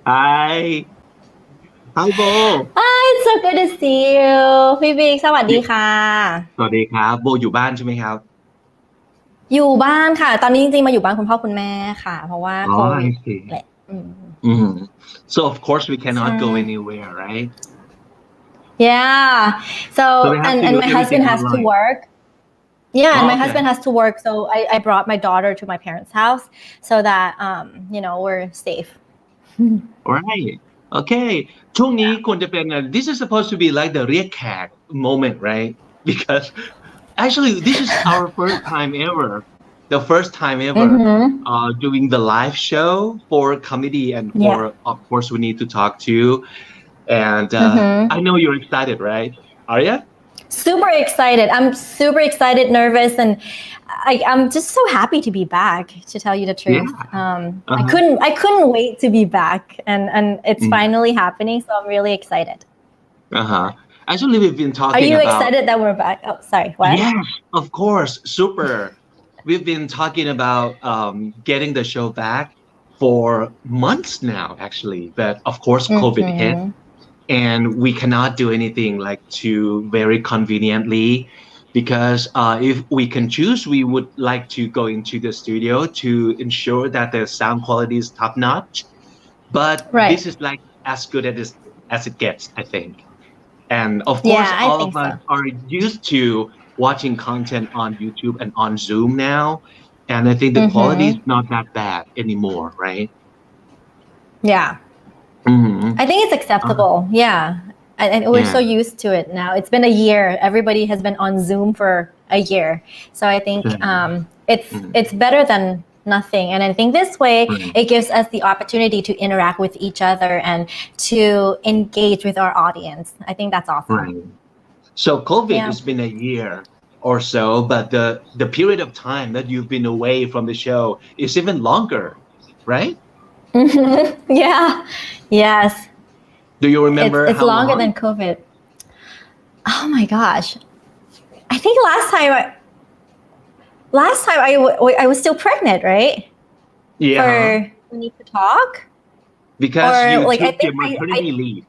Hi Hi Bo Hi, it's so good to see you พี่บิ๊กสวัสดีค่ะสวัสดีครับโบอยู่บ้านใช่ไหมครับอยู่บ้านค่ะตอนนี้จริงๆมาอยู่บ้านคุณพ่อคุณแม่ค่ะเพราะว่าอ๋อ โควิ I ด see แหละSo of course we ใช่ cannot go anywhere right Yeah so so we have to and do my everything husband has to online work Yeah and oh my okay husband has to work so I brought my daughter to my parents' house so that we're safe alright okay ช่วงนี้ควรจะเป็นthis is supposed to be like the เรียกแขก moment right because actually this is our first time ever the first time ever doing the live show for comedy and for Yeah of course we need to talk to and I know you're excited right are you Super excited. I'm super excited, nervous, and I'm just so happy to be back. To tell you the truth, yeah I uh-huh couldn't wait to be back, and it's finally happening. So I'm really excited. Uh-huh. Actually, we've been Are talking you about, excited that we're back? Oh, sorry. What? yes, of course, super. We've been talking about getting the show back for months now, actually. But of course, COVID hit, and we cannot do anything like too very conveniently because if we can choose, we would like to go into the studio to ensure that the sound quality is top notch. But Right. this is like as good as it gets, I think. And of course, Yeah, I all think of us so. are used to watching content on YouTube and on Zoom now. And I think the quality is not that bad anymore, right? Yeah, hmm I think it's Uh, acceptable. Yeah, and we're yeah. so used to it now. It's been a year. Everybody has been on Zoom for a year, so I think it's better than nothing. And I think this way Right. it gives us the opportunity to interact with each other and to engage with our audience. I think that's awesome. Right. So COVID Yeah. has been a year or so, but the period of time that you've been away from the show is even longer, right? Yeah. Yes. Do you It's remember it's how longer than long? COVID. Oh my gosh. I think last time I was still pregnant, right? Yeah, For we need to talk, because or you like I took think your I maternity leave.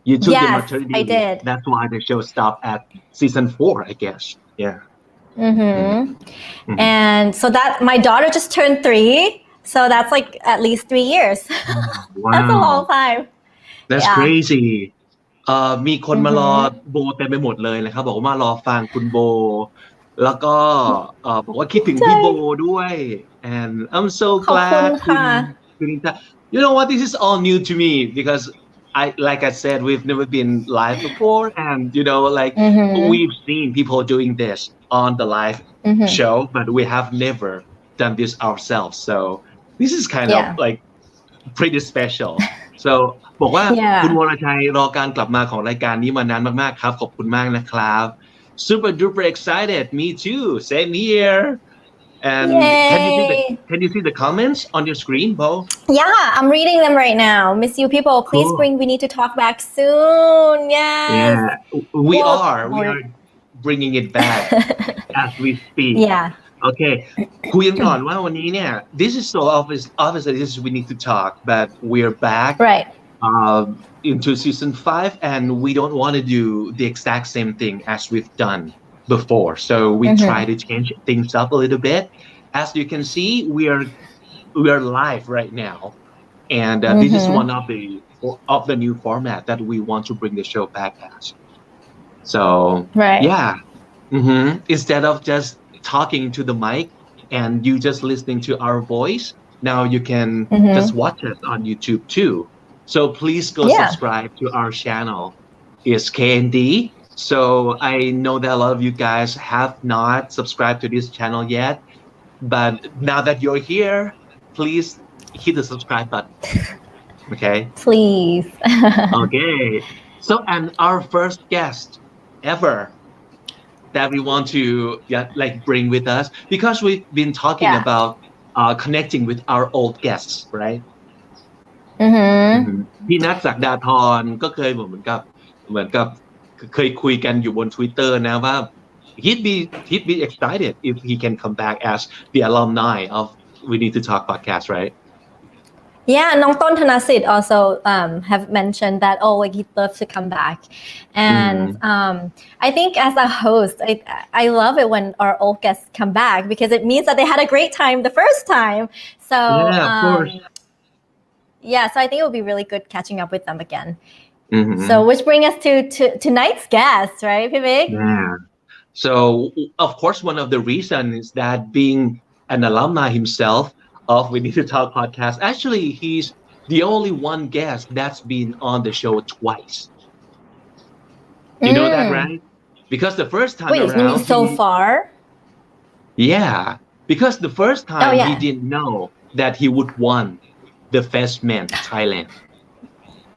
You took your yes maternity I leave. did. That's why the show stopped at season 4, I guess. Yeah. Mhm, mhm. And so that my daughter just turned 3, so that's like at least 3 years. That's a long Wow, time. that's Yeah. crazy. มีคนมารอโบเต็มไปหมดเลยนะครับบอกว่ามารอฟังคุณโบแล้วก็บอกว่าคิดถึงพี่โบ ใช่ ด้วย and I'm so ขอบคุณ glad คุณ ค่ะ คุณนิตา you know what this is all new to me because like I said we've never been live before and like we've seen people doing this on the live show but we have never done this ourselves so this is kind of Yeah. like pretty special so บอกว่าคุณว Yeah. รชัยรอการกลับมาของรายการนี้มานานมากๆครับขอบคุณมากนะครับ super duper excited me too same here and Yay. can you see the comments on your screen Bo Yeah, I'm reading them right now. Miss you people, please cool bring We Need to Talk back soon. Yes. yeah we Well, are bringing it back as we speak yeah. โอเคคุยกันก่อนว่าวันนี้เนี่ย this is so obviously this is we need to talk but we're back Right. into season 5 and we don't want to do the exact same thing as we've done before so we try to change things up a little bit as you can see we are live right now and this is one of the new format that we want to bring the show back as so Right. yeah instead of just talking to the mic and you just listening to our voice now you can just watch us on YouTube too so please go Yeah. subscribe to our channel it's KND so I know that a lot of you guys have not subscribed to this channel yet but now that you're here please hit the subscribe button okay Please. okay so and our first guest ever that we want to like bring with us because we've been talking Yeah. about connecting with our old guests right พี่นัทศักดาธรก็เคยเหมือนกับเคยคุยกันอยู่บน Twitter นะว่า he'd be excited if he can come back as the alumni of We Need to Talk podcast right Yeah, Nongton Thanasit also have mentioned that like he'd love to come back, and I think as a host, I love it when our old guests come back because it means that they had a great time the first time. So Yeah, of course. Yeah, so I think it would be really good catching up with them again. Mm-hmm. So which brings us to tonight's guest, right, Vivek? Yeah. So of course, one of the reasons is that being an alumni himself of We Need to Talk podcast, actually, he's the only one guest that's been on the show twice. You know that, right? Because the first time Wait, you mean around, so far? yeah, because the first time yeah. he didn't know that he would won the Best Man Thailand.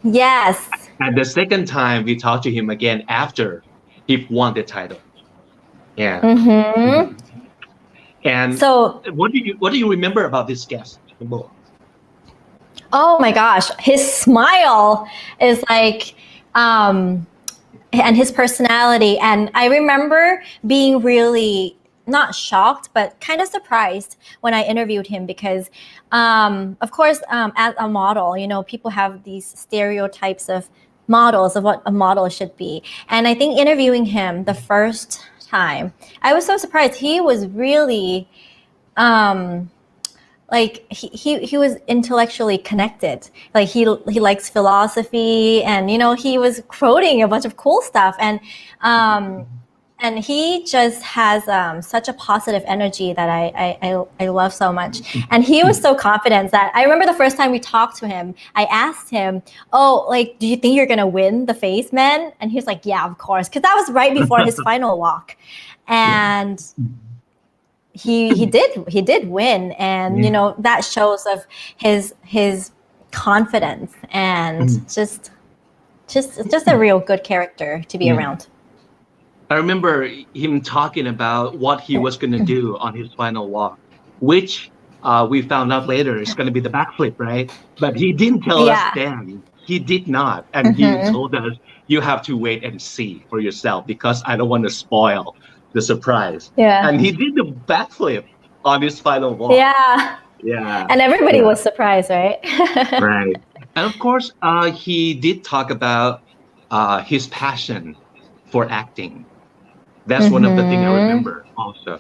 Yes. And the second time we talked to him again after he won the title. Yeah. Mm-hmm. And so what do you remember about this guest? Oh my gosh, his smile is like and his personality, and I remember being really not shocked but kind of surprised when I interviewed him because of course as a model, you know, people have these stereotypes of models of what a model should be, and I think interviewing him the first time I was so surprised. He was really like he was intellectually connected. Like he likes philosophy, and you know, he was quoting a bunch of cool stuff, and he just has such a positive energy that I love so much. And he was so confident that I remember the first time we talked to him, I asked him, "Oh, like, do you think you're gonna win the Face Man?" And he was like, "Yeah, of course," because that was right before his final walk, and he did win, and you know, that shows of his confidence, and just a real good character to be around. I remember him talking about what he was going to do on his final walk, which we found out later is going to be the backflip, right? But he didn't tell us then. He did not, and he told us, "You have to wait and see for yourself because I don't want to spoil the surprise." Yeah. And he did the backflip on his final walk. Yeah. And everybody was surprised, right? Right. And of course, he did talk about his passion for acting. That's one of the things I remember also.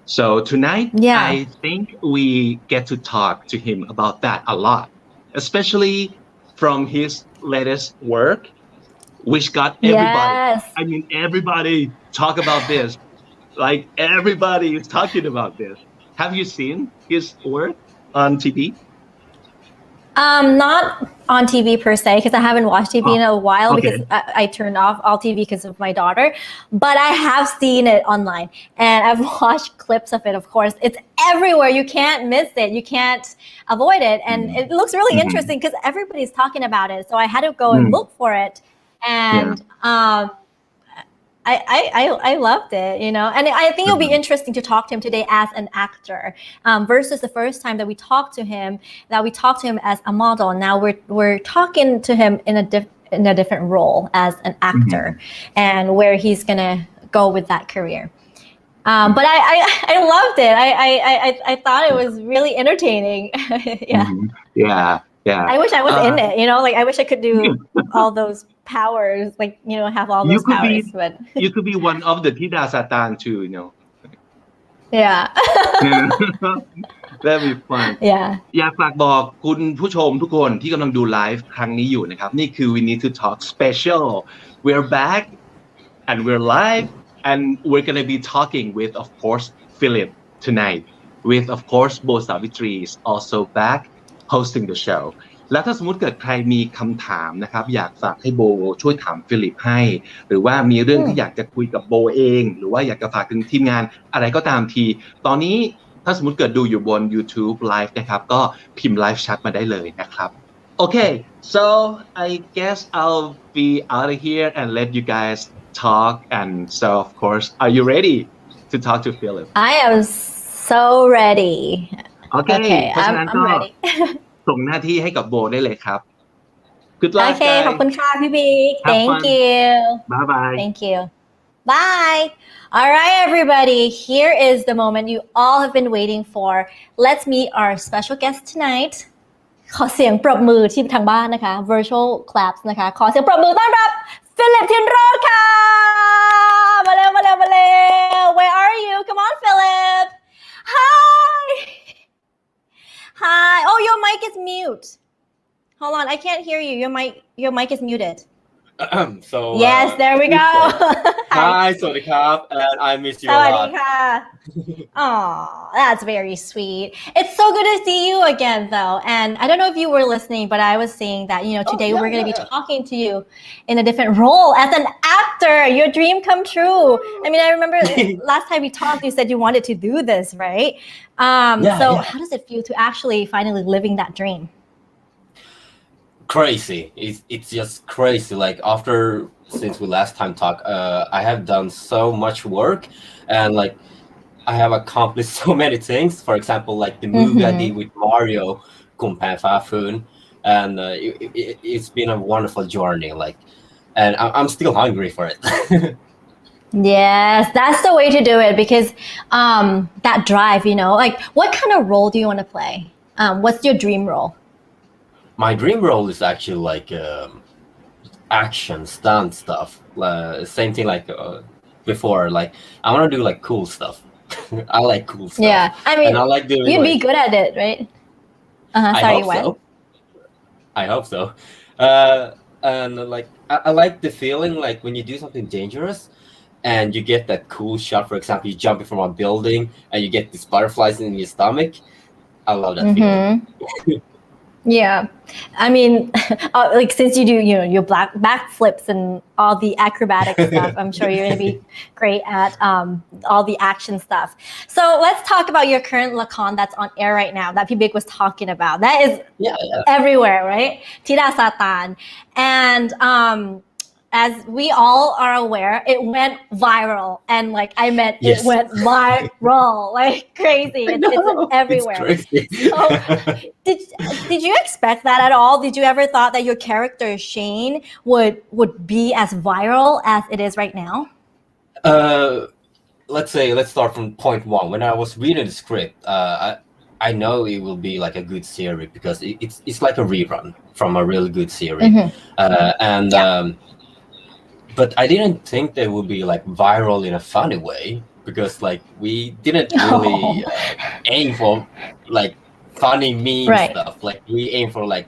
So tonight, I think we get to talk to him about that a lot, especially from his latest work, which got everybody, I mean, everybody talk about this. Like everybody is talking about this. Have you seen his work on TV? Not on TV per se, because I haven't watched TV in a while because I turned off all TV because of my daughter. But I have seen it online, and I've watched clips of it. Of course, it's everywhere. You can't miss it. You can't avoid it, and it looks really interesting because everybody's talking about it. So I had to go and look for it, and I loved it, you know, and I think it'll be interesting to talk to him today as an actor versus the first time that we talked to him as a model. Now we're talking to him in a different role as an actor and where he's gonna go with that career. But I loved it. I thought it was really entertaining. Yeah. I wish I was in it, you know, like I wish I could do all those powers, like, you know, have all those powers. But you could be one of the Dาซาตานtoo, you know. That'd be fun. อยากฝากบอกคุณผู้ชมทุกคนที่กำลังดูไลฟ์ครั้งนี้อยู่นะครับนี่คือ We Need to Talk Special. We're back and we're live and we're gonna be talking with, of course, Philip tonight. With, of course, Beau Savitri is also back hosting the show. แล้วถ้าสมมติเกิดใครมีคำถามนะครับอยากฝากให้โบช่วยถามฟิลิปให้หรือว่ามีเรื่องที่อยากจะคุยกับโบเองหรือว่าอยากจะฝากถึงทีมงานอะไรก็ตามทีตอนนี้ถ้าสมมติเกิดดูอยู่บน YouTube Live นะครับก็พิมพ์ Live Chat มาได้เลยนะครับ Okay, so I guess I'll be out of here and let you guys talk, and so of course, are you ready to talk to Philip? I am so ready. Okay, I'm ready. ส่งหน้าที่ให้กับโบได้เลยครับ Good luck, Okay, guys. ขอบคุณค่ะพี่บิ๊ก Thank you. Bye bye. Thank you. Bye. All right, everybody. Here is the moment you all have been waiting for. Let's meet our special guest tonight. ขอเสียงปรบมือที่ทางบ้านนะคะ virtual claps นะคะขอเสียงปรบมือต้อนรับฟิลิปทินโรจน์ค่ะมาเร็ว where are you come on Philip hi hi oh your mic is mute hold on I can't hear you your mic is muted so yes there we go hi สวัสดีครับ and I miss you ส a วัสดี lot ค่ะ Oh, that's very sweet. It's so good to see you again, though. And I don't know if you were listening, but I was saying that, today we're going to be talking to you in a different role as an actor. Your dream come true. I mean, I remember last time we talked, you said you wanted to do this, right? How does it feel to actually finally living that dream? Crazy. It's just crazy. Like since we last time talked, I have done so much work, and like I have accomplished so many things. For example, like the movie I did with Mario, Kumpan Fafun, and it's been a wonderful journey. Like, and I'm still hungry for it. Yes, that's the way to do it because that drive, like what kind of role do you want to play? What's your dream role? My dream role is actually like action stunt stuff. Same thing like before. Like I want to do like cool stuff. I like cool stuff. Yeah, I mean, and I like doing. You'd be good at it, right? Sorry, I hope what? so. I hope so. And like I like the feeling like when you do something dangerous, and you get that cool shot. For example, you jumping from a building and you get these butterflies in your stomach. I love that feeling. Yeah, I mean, like since you do, your backflips and all the acrobatic stuff, I'm sure you're going to be great at all the action stuff. So let's talk about your current lakon that's on air right now that Big was talking about. That is everywhere, right? Dara Satan, and as we all are aware, it went viral, and like I meant it went viral, like crazy. It's everywhere. It's crazy. So, did you expect that at all? Did you ever thought that your character Shane would be as viral as it is right now? Let's start from point one. When I was reading the script, I know it will be like a good series because it's like a rerun from a really good series, but I didn't think they would be like viral in a funny way because like we didn't really aim for like funny meme stuff. Like we aim for like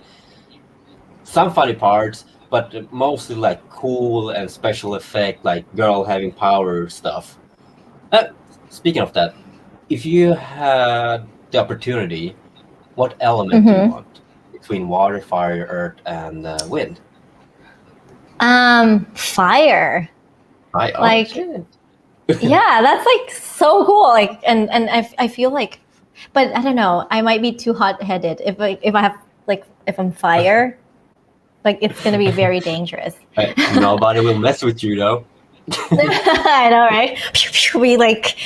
some funny parts, but mostly like cool and special effect, like girl having power stuff. Speaking of that, if you had the opportunity, what element do you want between water, fire, earth, and wind? Fire. Like, yeah, that's like so cool. Like, and I feel like, but I don't know. I might be too hot-headed if I have like if I'm fire. Like it's gonna be very dangerous. Nobody will mess with you though. I know, right? We like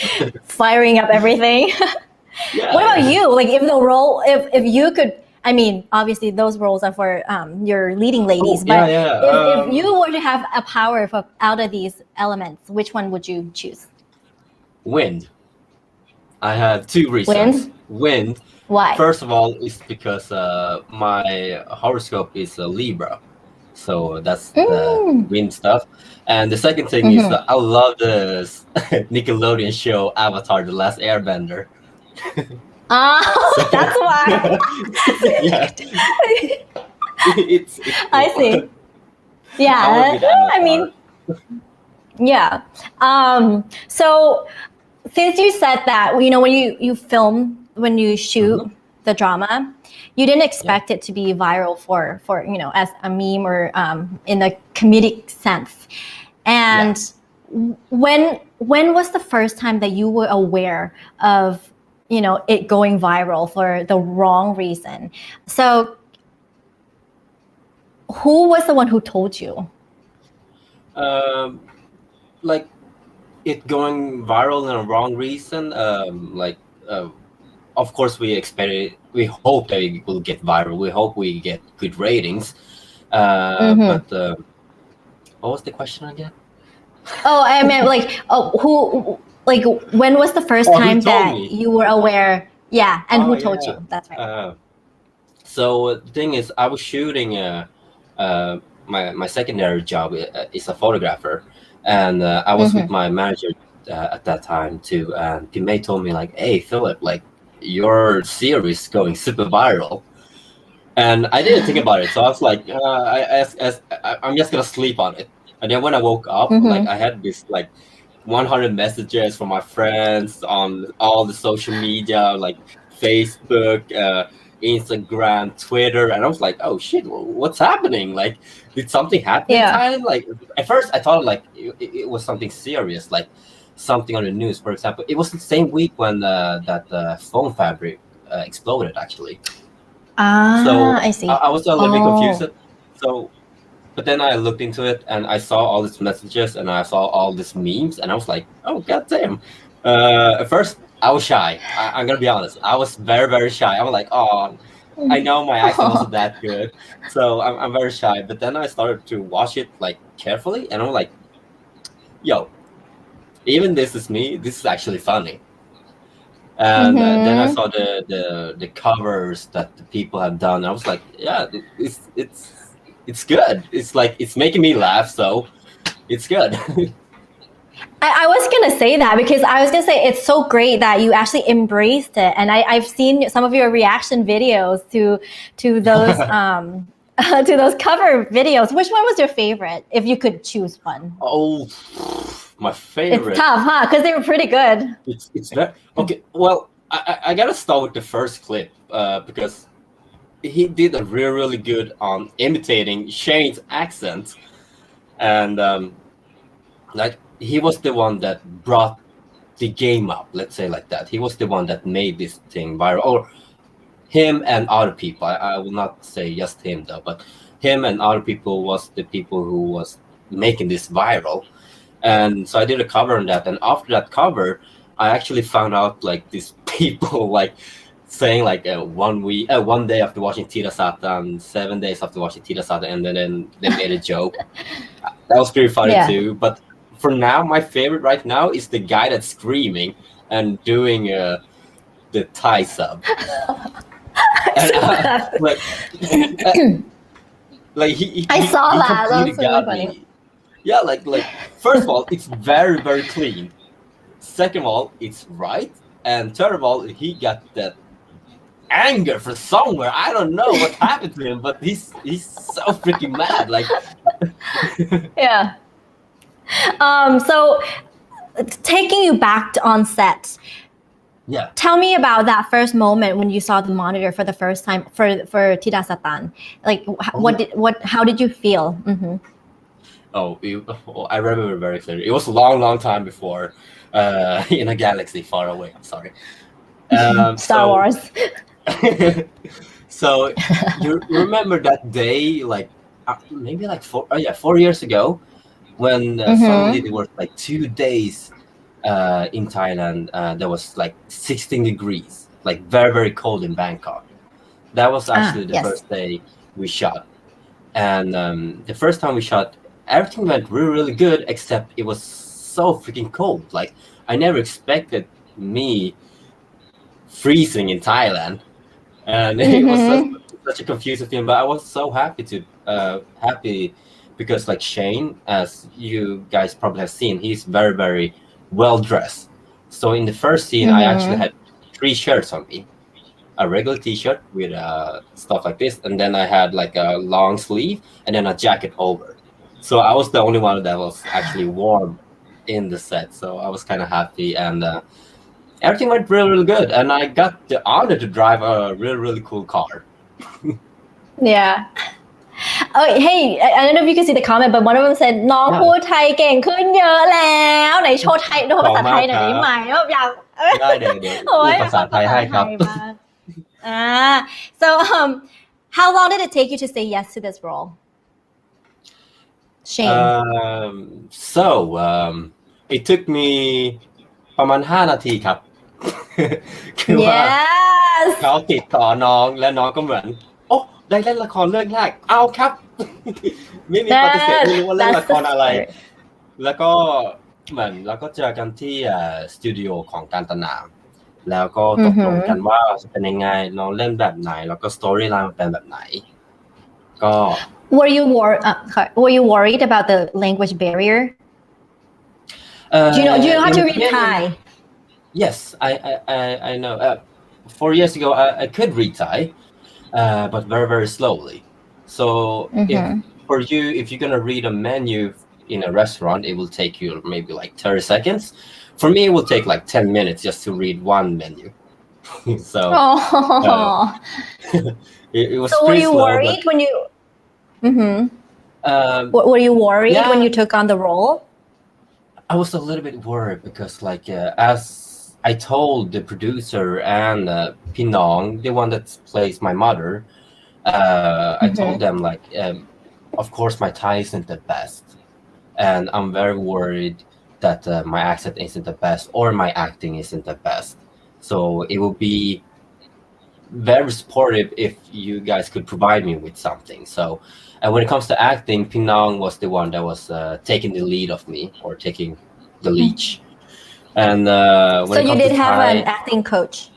firing up everything. What about you? Like if the role, if you could. I mean, obviously those roles are for your leading ladies, but if you were to have a power out of these elements, which one would you choose? Wind. I have two reasons. Wind. Why? First of all, is because my horoscope is a Libra, so that's the wind stuff. And the second thing is that I love the Nickelodeon show Avatar: The Last Airbender. That's why. It's cool. I see. Yeah, I mean, yeah. So since you said that, when you film, when you shoot the drama, you didn't expect it to be viral for as a meme or in a comedic sense. And when was the first time that you were aware of it going viral for the wrong reason? So who was the one who told you? Like it going viral in a wrong reason. Of course we expect it. We hope that it will get viral. We hope we get good ratings. But what was the question again? Oh, I meant like, who? Like, when was the first time that you were aware? Yeah, and who told you? That's right. So the thing is, I was shooting my secondary job is a photographer, and I was with my manager at that time too. And Pimei told me like, "Hey Philip, like your series going super viral." And I didn't think about it, so I was like, I'm just gonna sleep on it. And then when I woke up, like I had this like 100 messages from my friends on all the social media, like Facebook, Instagram, Twitter, and I was like, oh shit, what's happening? Like, did something happen in Thailand? Like, at first I thought like it was something serious, like something on the news. For example, it was the same week when that foam fabric exploded, actually. So I see. I was a little bit confused. So, but then I looked into it and I saw all these messages and I saw all these memes and I was like, oh goddamn. At first I was shy. I'm gonna be honest. I was very, very shy. I was like, oh, I know my accent wasn't that good, so I'm very shy. But then I started to watch it like carefully, and I'm like, yo, even this is me. This is actually funny. And then I saw the covers that the people have done. I was like, yeah, it's good. It's like it's making me laugh, so it's good. I was gonna say that because I was gonna say it's so great that you actually embraced it, and I've seen some of your reaction videos to those to those cover videos. Which one was your favorite, if you could choose one? Oh, my favorite. It's tough, huh? Because they were pretty good. It's very okay. Well, I gotta start with the first clip because he did a really good on imitating Shane's accent, and like he was the one that brought the game up. Let's say like that. He was the one that made this thing viral, or him and other people. I will not say just him though, but him and other people was the people who was making this viral. And so I did a cover on that, and after that cover I actually found out like these people like saying like 1 day after watching Tira Satan, 7 days after watching Tira Satan, and then they made a joke. That was pretty funny too. But for now, my favorite right now is the guy that's screaming and doing the Thai sub. And, like he I saw that. That completely was really got funny. me. Yeah, like first of all, it's very, very clean. Second of all, it's right. And third of all, he got that anger from somewhere. I don't know what happened to him, but he's so freaking mad. Like Yeah. So taking you back to on set. Yeah. Tell me about that first moment when you saw the monitor for the first time for Tira Satan. Like how did you feel? Mm-hmm. I remember very clearly. It was a long time before in a galaxy far away. I'm sorry. Star Wars. So you remember that day, like maybe like 4 years ago, when suddenly there were like 2 days in Thailand. There was like 16 degrees, like very, very cold in Bangkok. That was actually the first day we shot, and the first time we shot, everything went really, really good, except it was so freaking cold. Like I never expected me freezing in Thailand, and it was such a confusing thing. But I was so happy because like Shane, as you guys probably have seen, he's very, very well dressed. So in the first scene, I actually had 3 shirts on me. A regular t-shirt with stuff like this, and then I had like a long sleeve and then a jacket over. So I was the only one that was actually warm in the set. So I was kind of happy, and everything went really, really good. And I got the honor to drive a really, really cool car. Yeah. Oh, hey, I don't know if you can see the comment, but one of them said น้องพูดไทยเก่งขึ้นเยอะแล้วไหนโชว์ไทยโชว์ภาษาไทยหน่อยได้ไหมอยาก ได้เดี๋ยวพูดภาษาไทยให้ครับ So how long did it take you to say yes to this role? Shane. It took me ประมาณ5 นาทีครับ คือว่าเขาติดต่อน้องและน้องก็เหมือนโอ้ได้เล่นละครเรื่องแรกเอาครับ ไม่มีปฏิเสธไม่รู้ว่าเล่นละครอะไร แล้วก็เหมือนแล้วก็เจอกันที่สตูดิโอของการตนา แล้วก็ตกลงกันว่าจะเป็นยังไงเราเล่นแบบไหนแล้วก็สตอรี่ไลน์มันเป็นแบบไหนก็ were you worried about the language barrier? Do you know how to read Thai? Yes, I know. 4 years ago, I could read Thai, but very, very slowly. So if you're gonna read a menu in a restaurant, it will take you maybe like 30 seconds. For me, it will take like 10 minutes just to read one menu. So it was. So were you worried when you? Were you worried when you took on the role? I was a little bit worried because, like, as I told the producer and Pinong, the one that plays my mother, I told them like, of course, my Thai isn't the best, and I'm very worried that my accent isn't the best or my acting isn't the best. So it would be very supportive if you guys could provide me with something. So when it comes to acting, Pinong was the one that was taking the lead of me or taking the leech. And when so it you comes did to have Thai, an acting coach?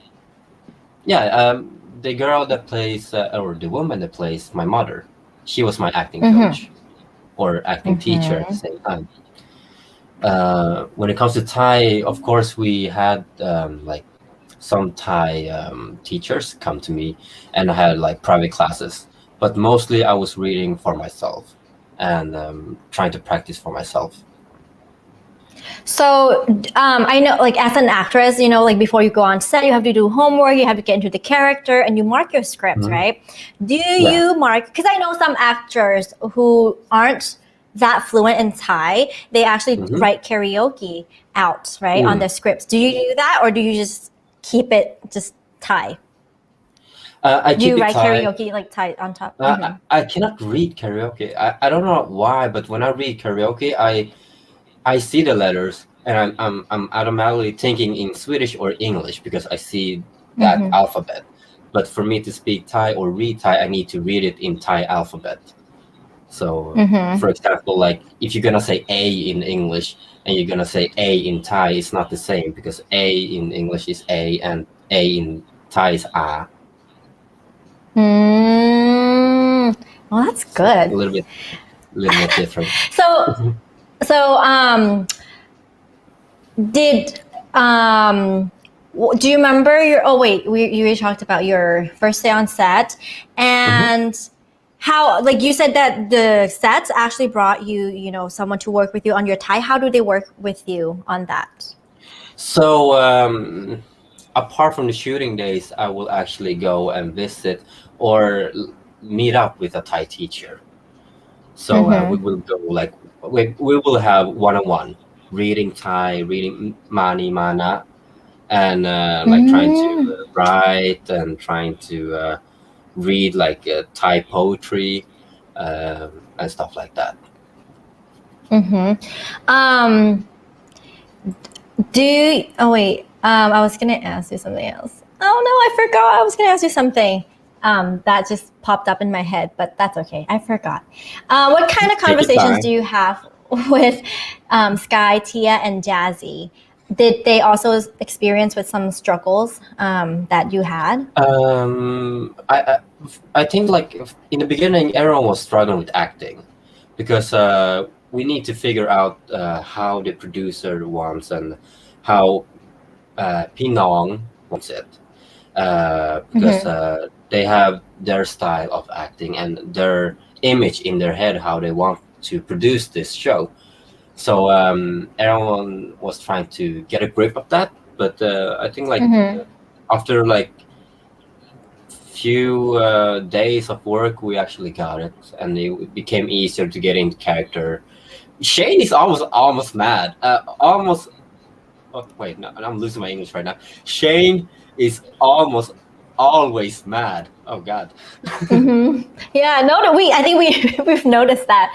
Yeah, the girl that plays or the woman that plays my mother, she was my acting coach or acting teacher at the same time. When it comes to Thai, of course, we had like some Thai teachers come to me, and I had like private classes. But mostly, I was reading for myself and trying to practice for myself. So I know, like as an actress, you know, like before you go on set, you have to do homework, you have to get into the character, and you mark your scripts, right? Do you mark? Because I know some actors who aren't that fluent in Thai, they actually write karaoke out, right, on their scripts. Do you do that, or do you just keep it just Thai? I keep you it write Thai. karaoke like Thai on top? I cannot read karaoke. I don't know why, but when I read karaoke, I see the letters and I'm automatically thinking in Swedish or English because I see that alphabet. But for me to speak Thai or read Thai, I need to read it in Thai alphabet. So, for example, like if you're gonna say A in English and you're gonna say A in Thai, it's not the same because A in English is A and A in Thai is A. Well, that's good. A little bit different. So did do you remember your? Oh wait, you talked about your first day on set, and how, like you said that the sets actually brought you, you know, someone to work with you on your Thai. How do they work with you on that? So apart from the shooting days, I will actually go and visit or meet up with a Thai teacher. So we will go like we will have one-on-one reading Thai, reading Mani Mana, and like trying to write and trying to read like Thai poetry and stuff like that. I was gonna ask you something else. Oh no, I forgot. I was gonna ask you something that just popped up in my head, but that's okay. I forgot. What kind of conversations do you have with Sky, Tia, and Jazzy? Did they also experience with some struggles that you had? I think like in the beginning, everyone was struggling with acting because we need to figure out how the producer wants and how Pinong wants it because they have their style of acting and their image in their head how they want to produce this show. So everyone was trying to get a grip of that, but I think like after like few days of work, we actually got it, and it became easier to get into character. Shane is almost mad. Almost. Oh wait, no, I'm losing my English right now. Shane is almost always mad. Oh God. Yeah, no, I think we've noticed that.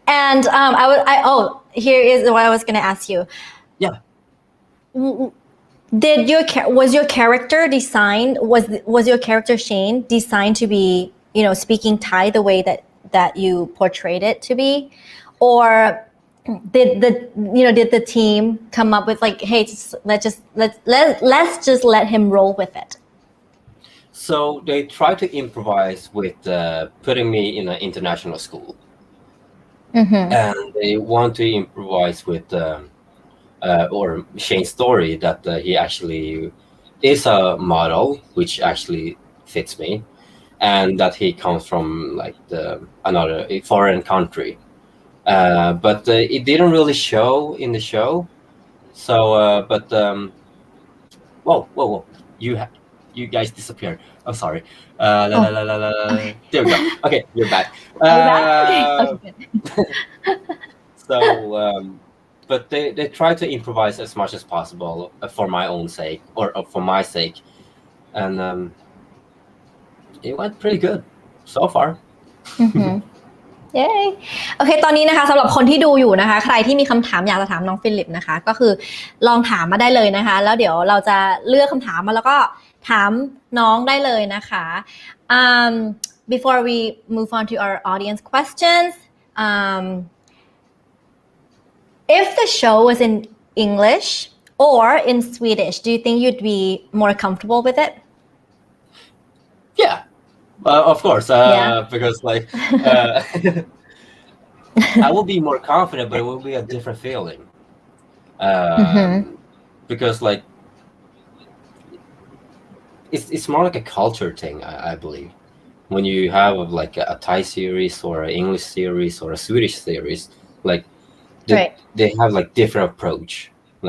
And here is what I was going to ask you. Yeah. Was your character designed? Was your character Shane designed to be, you know, speaking Thai the way that you portrayed it to be, or did the team come up with like, hey, let's just let him roll with it? So they try to improvise with putting me in an international school, and they want to improvise with or change story that he actually is a model, which actually fits me, and that he comes from like another foreign country. But it didn't really show in the show. So, whoa! You guys disappeared. I'm sorry. There we go. Okay, you're back. So, but they try to improvise as much as possible for my own sake or for my sake, and it went pretty good so far. เย้โอเคตอนนี้นะคะสำหรับคนที่ดูอยู่นะคะใครที่มีคำถามอยากจะถามน้องฟิลิปนะคะก็คือลองถามมาได้เลยนะคะแล้วเดี๋ยวเราจะเลือกคำถามมาแล้วก็ถามน้องได้เลยนะคะ before we move on to our audience questions if the show was in English or in Swedish do you think you'd be more comfortable with it? Yeah. Of course, because like I will be more confident, but it will be a different feeling. Because like it's more like a culture thing, I believe. When you have like a Thai series or an English series or a Swedish series, like they have like different approach.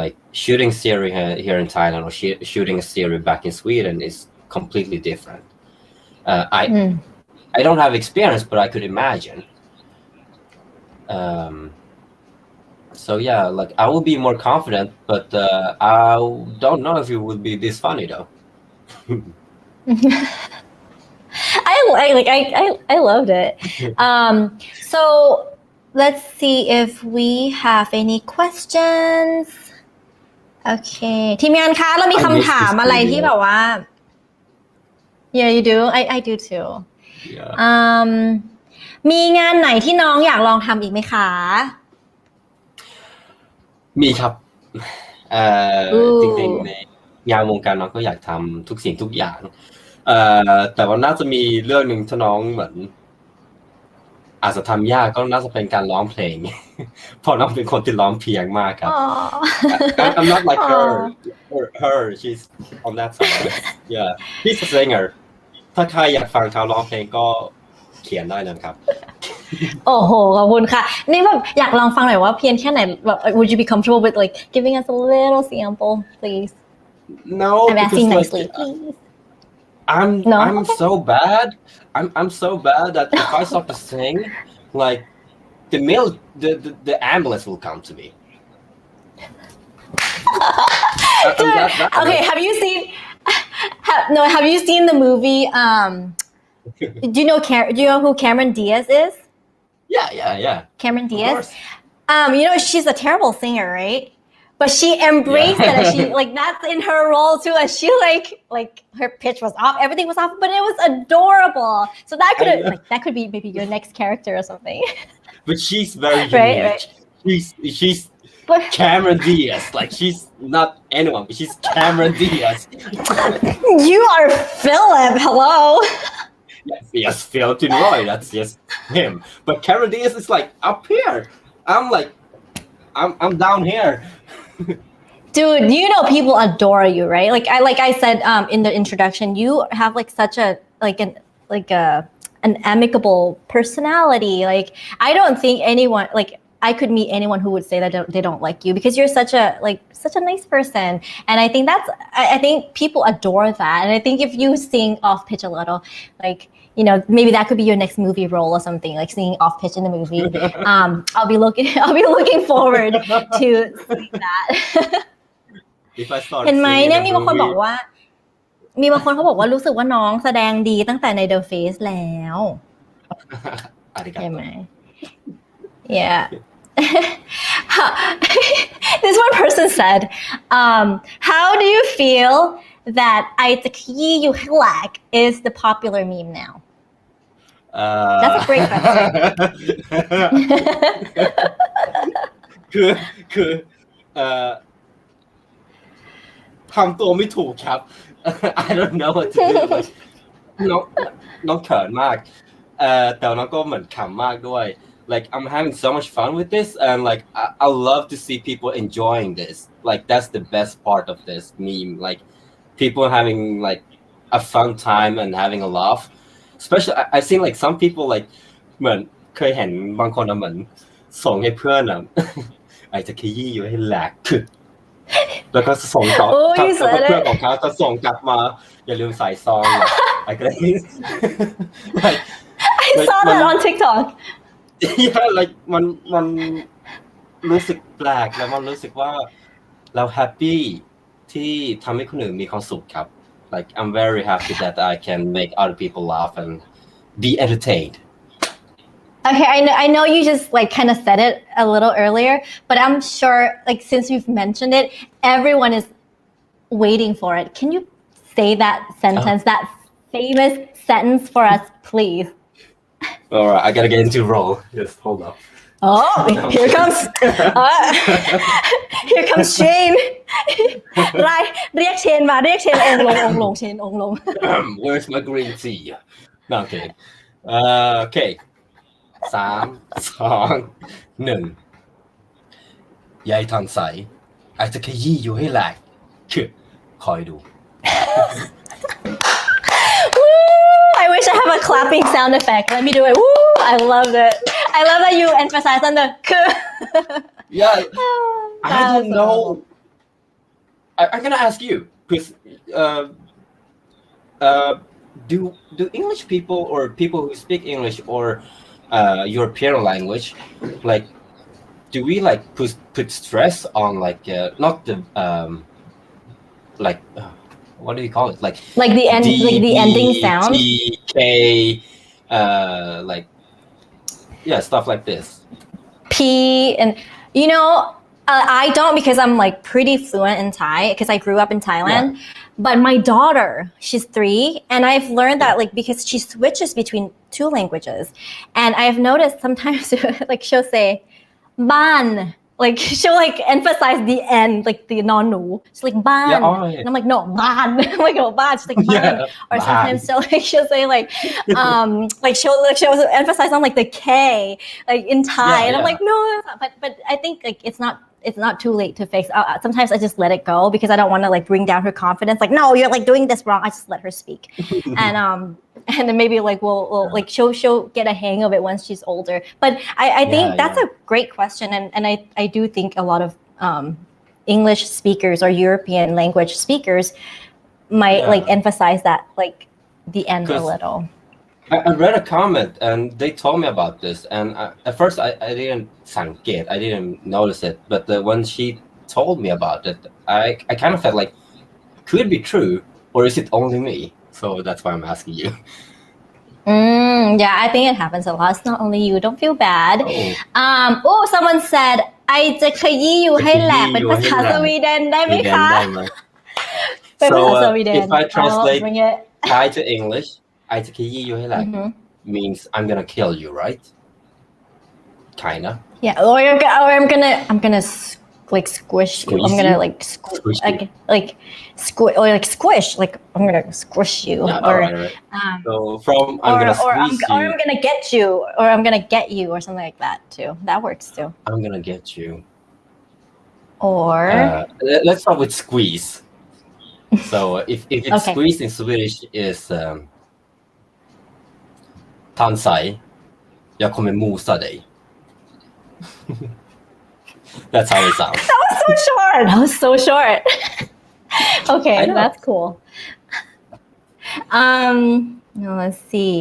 Like shooting series here in Thailand or shooting a series back in Sweden is completely different. I don't have experience, but I could imagine. So yeah, like I will be more confident, but I don't know if it would be this funny though. I loved it. So let's see if we have any questions. Okay ทีมงานคะเรามีคำถามอะไรที่แบบว่าYeah, you do. I do too. Yeah. มีงานไหนที่น้องอยากลองทำอีกไหมคะมีครับจริงๆในงานวงการน้องก็อยากทำทุกสิ่งทุกอย่างแต่ว่าน่าจะมีเรื่องหนึ่งที่น้องเหมือนอาจจะทำยากก็น่าจะเป็นการร้องเพลงเพราะน้องเป็นคนที่ร้องเพียงมากครับ I'm not like her she's on that side yeah he's a singer ถ้าใครอยากฟังเขาร้องเพลงก็เขียนได้นะครับโอ้โหขอบคุณค่ะนี่แบบอยากลองฟังหน่อยว่าเพี้ยนแค่ไหนแบบ would you be comfortable with like giving us a little sample please No I'm asking nicely please I'm so bad I'm so bad that if I start to sing like the ambulance will come to me okay have you seen the movie do you know who Cameron Diaz is? Yeah. Cameron Diaz. You know she's a terrible singer, right? But she embraced it and she like that's in her role too. And she like her pitch was off, everything was off, but it was adorable. So that could be maybe your next character or something. But she's very unique. Right. She's Cameron Diaz. Like she's not anyone, but she's Cameron Diaz. You are Philip. Hello. Yes, Phil Thinroj, that's just him. But Cameron Diaz is like up here. I'm down here. Dude, you know people adore you, right? Like I said in the introduction, you have like such a an amicable personality. Like I don't think anyone like I could meet anyone who would say that they don't like you because you're such a nice person. And I think I think people adore that. And I think if you sing off pitch a little, like, you know, maybe that could be your next movie role or something, like singing off pitch in the movie. I'll be looking forward to seeing that. If I start เห็นไหมเนี่ยมีบางคนเขาบอกว่ารู้สึกว่าน้องแสดงดีตั้งแต่ใน The Face แล้วเห็นไหม Yeah. This one person said, how do you feel thatไอจะขยี้อยู่ข้างหลัง is the popular meme now? That's a great question. คือคือเอ่อทำตัวไม่ถูกครับ I don't know what to do like น้องเขินมากแต่น้องก็เหมือนขำมากด้วย like I'm having so much fun with this and like I love to see people enjoying this like that's the best part of this meme like people having like a fun time and having a laugh especially I've seen like some people like เหมือนเคยเห็นบางคนเหมือนส่งให้เพื่อนไอจะขยี้อยู่ให้แหลกแล้วก็ส่งต่อถ้าเพื่อนของเขาจะส่งกลับมาอย่าลืมใส่ซองไอ้ก็ได้ like I saw that on TikTok yeah like มันรู้สึกแปลกแล้วมันรู้สึกว่าเราแฮปปี้ที่ทำให้คนอื่นมีความสุขครับ like I'm very happy that I can make other people laugh and be entertained Okay, I know you just like kind of said it a little earlier, but I'm sure like since you've mentioned it, everyone is waiting for it. Can you say that sentence, that famous sentence for us, please? All right, I gotta get into role. Just hold up. Oh, here comes here comes Shane. เรียกเชนมาเรียกเชนองลงเชนองลง Where's my green tea? No, I'm kidding. Okay. 3 2 1ยายทางใสอาจจะขยี้อยู่ให้แหลกคอยดู I wish I have a clapping sound effect. Let me do it. Woo! I love it. I love that you emphasize on the Yeah, I don't know. I'm gonna ask you because do English people or people who speak English or European language like do we like put stress on like not the like what do you call it like the end like the ending sound K like yeah stuff like this P and you know I don't because I'm like pretty fluent in Thai because I grew up in Thailand but my daughter she's 3 and I've learned that like because she switches between 2 languages and I've noticed sometimes like she'll say ban like she'll like emphasize the end like the non-nu she's like ban and I'm like no ban I'm like no ban she's like ban or sometimes she'll say like she'll emphasize on like the K like in Thai and I'm like no but I think like it's not too late to fix. Sometimes I just let it go because I don't want to like bring down her confidence. Like, no, you're like doing this wrong. I just let her speak, and then maybe like we'll like she'll get a hang of it once she's older. But I think that's a great question, and I do think a lot of English speakers or European language speakers might like emphasize that like the end a little. I read a comment and they told me about this and at first I didn't sanket I didn't notice it but when she told me about it I kind of felt like could it be true or is it only me so that's why I'm asking you yeah I think it happens a lot it's not only you don't feel bad someone said ไอจะขยี้อยู่ให้แหลกเป็นภาษาสวีเดนได้ไหมคะเป็นภาษาสวีเดน if I translate Thai to English Iจะขยี้อยู่ให้แหลก means I'm gonna kill you right kinda yeah or I'm gonna like squish you I'm gonna like squish or like squish like I'm gonna squish you or right. So from I'm gonna squeeze you or I'm gonna get you or I'm gonna get you or something like that too that works too I'm gonna get you or let's start with squeeze so if it's squeeze in Swedish is ทานใสjag kommer mosa dig That's how it sounds. That was so short. Okay, that's cool. Let's see.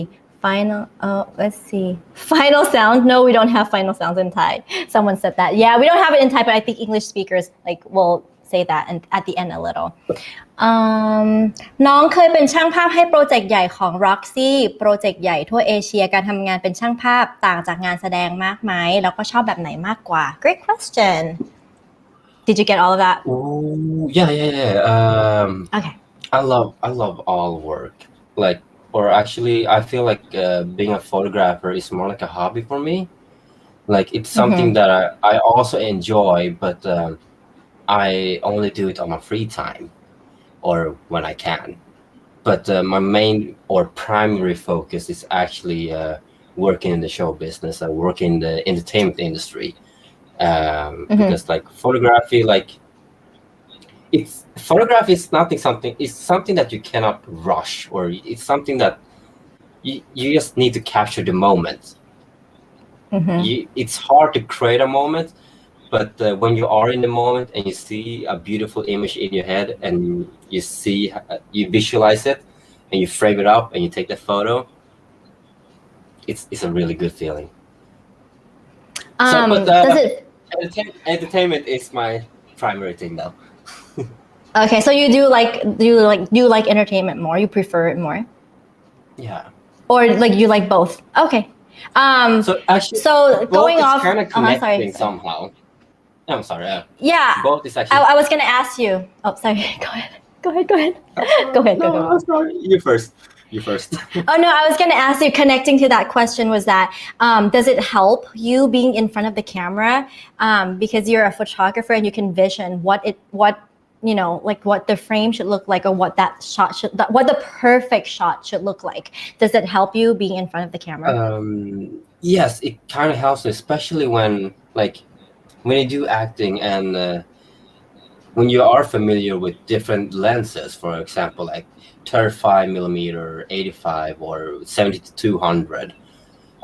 Let's see. Final sound. No, we don't have final sounds in Thai. Someone said that. Yeah, we don't have it in Thai, but I think English speakers like will say that and at the end a little. น้องเคยเป็นช่างภาพให้โปรเจกต์ใหญ่ของ Roxy โปรเจกต์ใหญ่ทั่วเอเชียการทำงานเป็นช่างภาพต่างจากงานแสดงมากไหมแล้วก็ชอบแบบไหนมากกว่า Great question. Did you get all of that? Oh, yeah. Okay. I love all work. Like or actually I feel like being a photographer is more like a hobby for me. Like it's something that I also enjoy, but I only do it on my free time or when I can. But my main or primary focus is actually working in the show business. I work in the entertainment industry because like photography, like photography is it's something that you cannot rush, or it's something that you just need to capture the moment. It's hard to create a moment, but when you are in the moment and you see a beautiful image in your head and you visualize it and you frame it up and you take the photo, it's a really good feeling. Entertainment is my primary thing now. Okay, so you like entertainment more? You prefer it more? Yeah. Or like you like both? Okay. So actually, going off, kind of connecting sorry. somehow. I'm sorry. Yeah. Both is actually. I was gonna ask you. Oh, sorry. Go ahead. Go ahead. No, sorry. You first. Oh no, I was gonna ask you. Connecting to that question was that does it help you being in front of the camera because you're a photographer and you can vision what the frame should look like or what the perfect shot should look like. Does it help you being in front of the camera? Yes, it kind of helps, especially when you do acting and when you are familiar with different lenses, for example, like 35mm, 85 or 70-200,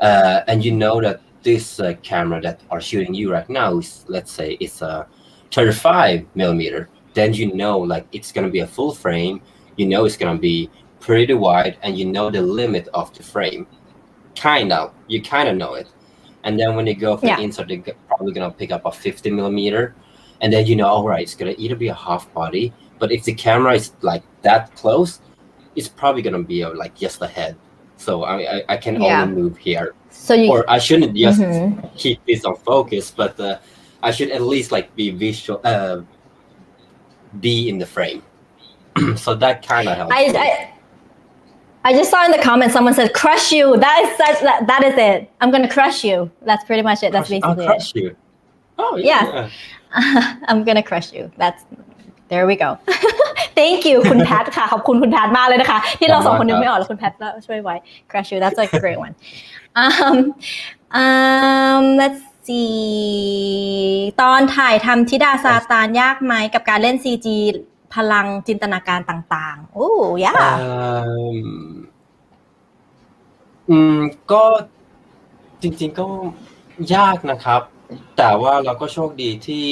and you know that this camera that are shooting you right now is, let's say, it's a 35mm. Then you know, like, it's gonna be a full frame. You know it's gonna be pretty wide, and you know the limit of the frame. You kind of know it. And then when you go for the insert, they're probably gonna pick up a 50mm, and then you know, all right, it's gonna either be a half body, but if the camera is like that close, it's probably gonna be like just a head. So I can only move here. Or I shouldn't just keep this on focus, but I should at least like be visual. Be in the frame. So that kind of helps. I just saw in the comments someone said crush you. That is it. I'm gonna crush you. That's pretty much it. That's basically crush it. You. Oh yeah. I'm gonna crush you. There we go. Thank you คุณแพทค่ะขอบคุณคุณแพทมากเลยนะคะที่เราสองคนนึกไม่ออกแล้วคุณแพทช่วยไว้ crush you. That's like a great one. Let's see ตอนถ่ายทำธิดาซาตานยากไหมกับการเล่น CG พลังจินตนาการต่างๆโอ้ยากก็จริงๆก็ยากนะครับแต่ว่าเราก็โชคดีที่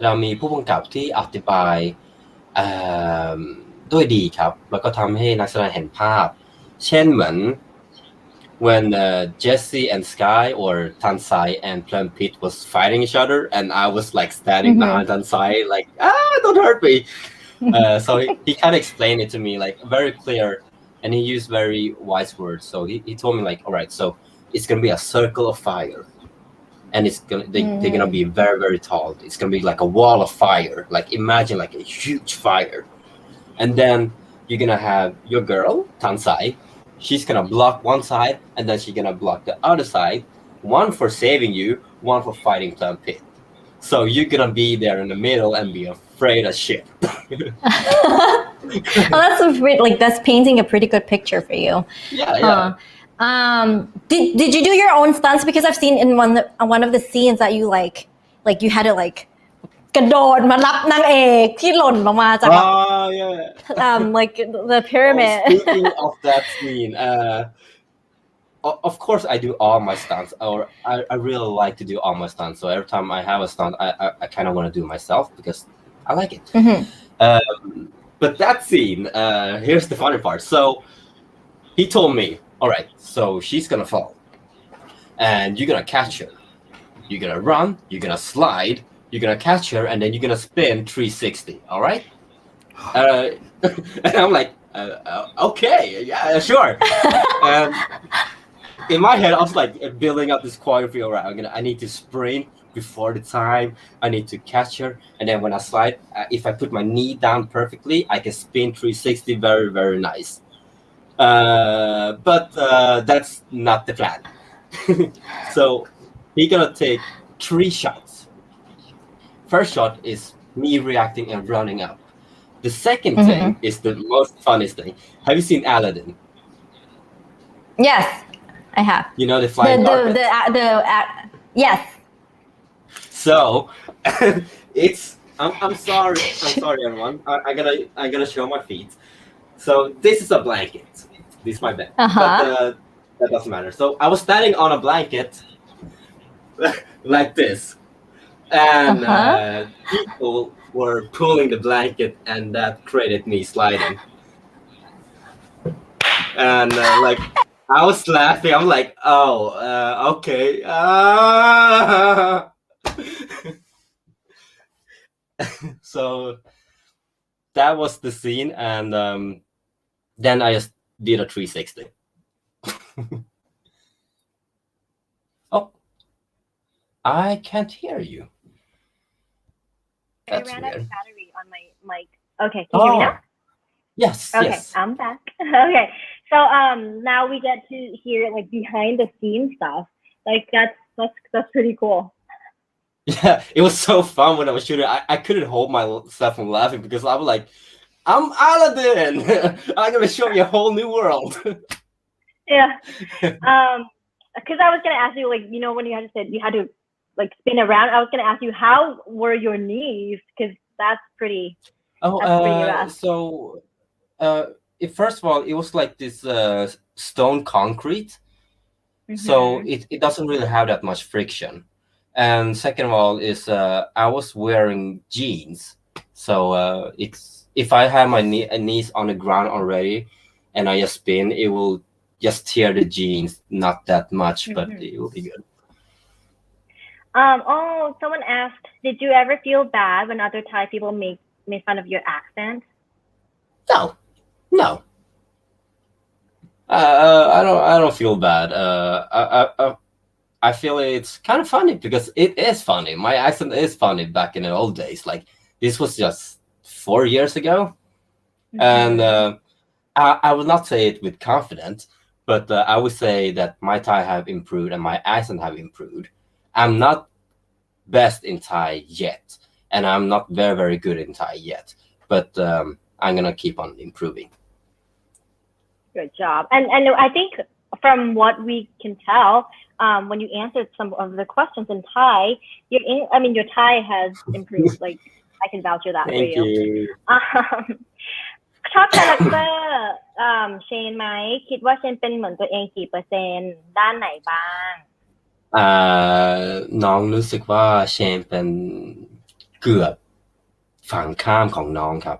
เรามีผู้กำกับที่อธิบายด้วยดีครับแล้วก็ทำให้นักแสดงเห็นภาพเช่นเหมือนwhen Jesse and Sky or Tansai and Plum Pit was fighting each other and I was like standing behind Tansai like don't hurt me so he kind of explained it to me like very clear and he used very wise words so he told me like all right so it's gonna be a circle of fire and they're gonna be very very tall it's gonna be like a wall of fire like imagine like a huge fire and then you're gonna have your girl Tansai. She's gonna block one side and then she's gonna block the other side, one for saving you, one for fighting Plum Pit. So you're gonna be there in the middle and be afraid of shit. That's painting a pretty good picture for you. Yeah. Did you do your own stunts? Because I've seen in one of the scenes that you like you had to like กระโดดมารับนางเอกที่หล่นลงมาจากlike the pyramid. Speaking of that scene, of course I do all my stunts, or I really like to do all my stunts. So every time I have a stunt, I kind of want to do myself because I like it. But that scene, here's the funny part. So he told me, all right, so she's gonna fall, and you're gonna catch her. You're gonna run. You're gonna slide. You're gonna catch her and then you're gonna spin 360. All right? And I'm like, okay, yeah, sure. In my head, I was like building up this choreography. All right, I need to sprint before the time. I need to catch her, and then when I slide, if I put my knee down perfectly, I can spin 360. Very, very nice. But that's not the plan. So He gonna take 3 shots. First shot is me reacting and running up. The second thing is the most funniest thing. Have you seen Aladdin? Yes, I have. You know the flying carpet? Yes. So it's I'm sorry everyone. I'm gonna show my feet. So this is a blanket. This is my bed. But that doesn't matter. So I was standing on a blanket like this. And people were pulling the blanket, and that created me sliding. And like I was laughing. I'm like, oh, okay. So that was the scene, and then I just did a 360. Oh, I can't hear you. I ran out of battery on my mic. Okay, can you hear me now? Yes. Okay, yes. I'm back. Okay, so now we get to hear like behind the scenes stuff. Like that's pretty cool. Yeah, it was so fun when I was shooting. I couldn't hold myself from laughing because I was like, I'm Aladdin. I'm gonna show you a whole new world. Yeah. Because I was gonna ask you, like, you know, when you said you had to like spin around, I was gonna ask you how were your knees, because that's pretty. Rough. So first of all, it was like this stone concrete, so it doesn't really have that much friction. And second of all is I was wearing jeans, so it's if I have my knees on the ground already, and I just spin, it will just tear the jeans, not that much, but it will be good. Oh, someone asked, did you ever feel bad when other Thai people made fun of your accent? No. I don't feel bad. I feel it's kind of funny because it is funny. My accent is funny back in the old days. Like this was just 4 years ago, and I would not say it with confidence, but I would say that my Thai have improved and my accent have improved. I'm not best in Thai yet, and I'm not very, very good in Thai yet, but I'm gonna keep on improving. Good job. And I think from what we can tell, when you answered some of the questions in Thai, your Thai has improved. Like I can vouch for that for you. Thank you. ชอบคาแรคเตอร์เชนไหมคิดว่าเชนเป็นเหมือนตัวเองกี่%ด้านไหนบ้างน้องรู้สึกว่าเชนเป็นเกือบฝั่งข้ามของน้องครับ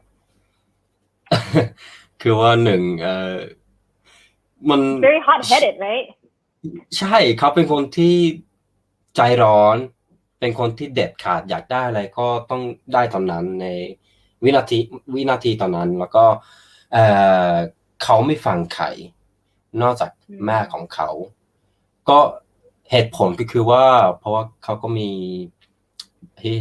คือว่าหนึ่งมัน very hot headed right ใช่เขาเป็นคนที่ใจร้อนเป็นคนที่เด็ดขาดอยากได้อะไรก็ต้องได้ตอนนั้นในวินาทีตอนนั้นแล้วก็เขาไม่ฟังใครนอกจากแม่ของเขาก็เหตุผลก็คือว่าเพราะว่าเขาก็มี he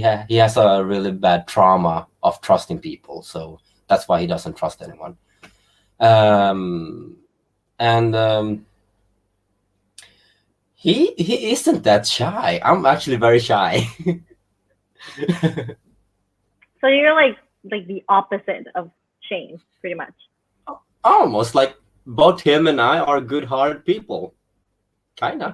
has a really bad trauma of trusting people, so that's why he doesn't trust anyone. And he isn't that shy. I'm actually very shy. So you're like the opposite of Shane, pretty much. Almost like both him and I are good-hearted people. Kinda.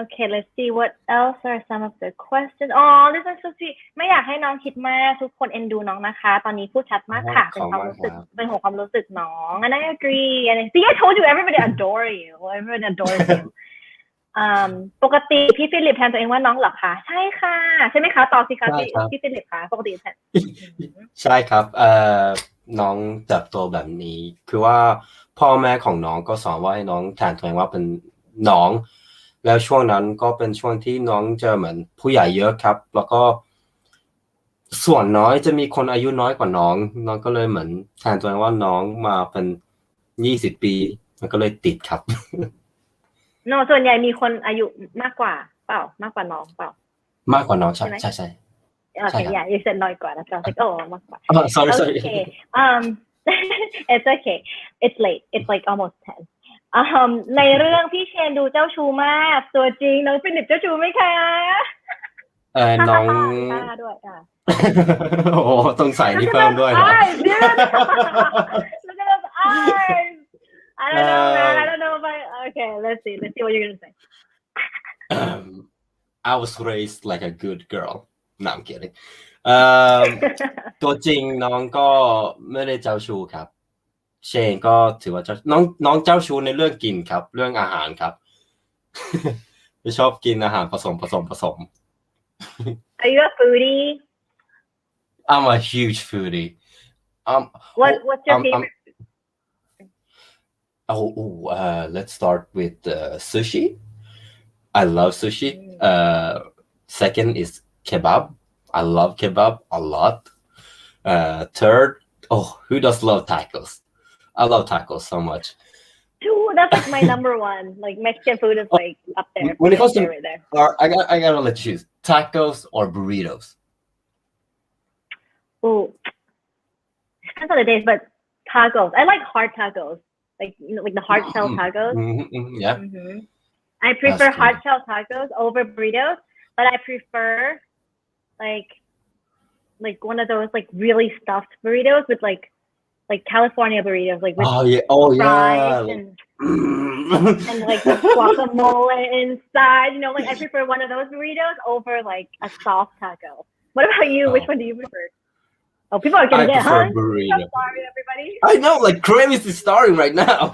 Okay, let's see what else are some of the questions. Oh, this is so sweet. ไม่อยากให้น้องคิดมากทุกคนเอ็นดูน้องนะคะตอนนี้พูดชัดมากค่ะเป็นความรู้สึกเป็นของความรู้สึกน้อง and I agree and see I told you everybody adore you everybody adores you ปกติพี่ฟิลิปแทนตัวเองว่าน้องเหรอคะใช่ค่ะใช่ไหมคะต่อสิคะพี่ฟิลิปคะปกติแทนใช่ครับน้องเติบโตแบบนี้คือว่าพ่อแม่ของน้องก็สอนว่าให้น้องแทนตัวเองว่าเป็นน้องแล้วช่วงนั้นก็เป็นช่วงที่น้องเจอเหมือนผู้ใหญ่เยอะครับแล้วก็ส่วนน้อยจะมีคนอายุน้อยกว่าน้องก็เลยเหมือนแทนตัวเองว่าน้องมาเป็น20 ปีมันก็เลยติดครับส่วนใหญ่มีคนอายุมากกว่าเปล่ามากกว่าน้องเปล่ามากกว่าน้องใช่Okay, yeah, you said น้อยกว่า so I was like, oh, มากกว่า sorry okay. It's okay. It's late. It's like almost 10. ในเรื่องพี่เชนดูเจ้าชู้มากตัวจริงน้องฟิลิปเจ้าชู้ไหมคะน้องด้วยโอ้ต้องใส่นี่เพิ่มด้วยเหรอ Look at those eyes I don't know man I don't know if okay let's see what you're gonna say I was raised like a good girl no I'm kidding ตัวจริงน้องก็ไม่ได้เจ้าชู้ครับเชนก็ถือว่าน้องเจ้าชู้ในเรื่องกินครับเรื่องอาหารครับ ไม่ชอบกินอาหารผสม Are you a foodie I'm a huge foodie what's your favorite let's start with sushi I love sushi second is kebab I love kebab a lot third who does love tacos I love tacos so much Dude, that's like my number one. Like Mexican food is like up there. When it comes to right there. I gotta let you choose tacos or burritos. Oh, depends on the days, but tacos. I like hard tacos, like like the hard shell tacos. Yeah. I prefer hard shell tacos over burritos, but I prefer like one of those like really stuffed burritos with like California burritos, like with fries and like guacamole inside. You know, like I prefer one of those burritos over like a soft taco. What about you? Which one do you prefer? Oh, people are gonna get hung. Burrito. I'm sorry, everybody. I know, like cravings is starting right now.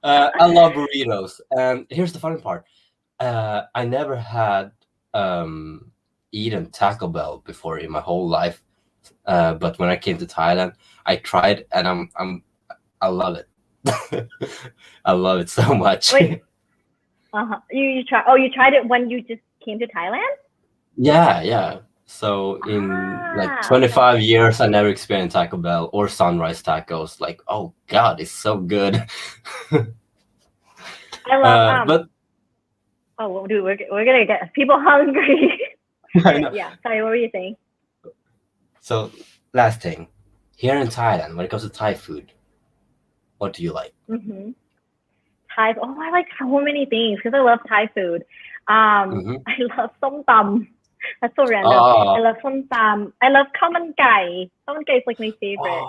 I love burritos. Here's the funny part. I never had eaten Taco Bell before in my whole life. But when I came to Thailand, I tried and I love it. I love it so much. Wait. You tried? Oh, you tried it when you just came to Thailand? Yeah. So in like 25 years, I never experienced Taco Bell or Sunrise Tacos. Like, oh God, it's so good. I love. But oh, dude, we're gonna get people hungry. Yeah. Sorry, what were you saying? So last thing, here in Thailand, when it comes to Thai food, what do you like? Thai. Oh, I like so many things because I love Thai food. I love som tam. That's so random. I love som tam. I love khao man gai. Khao man gai is like my favorite.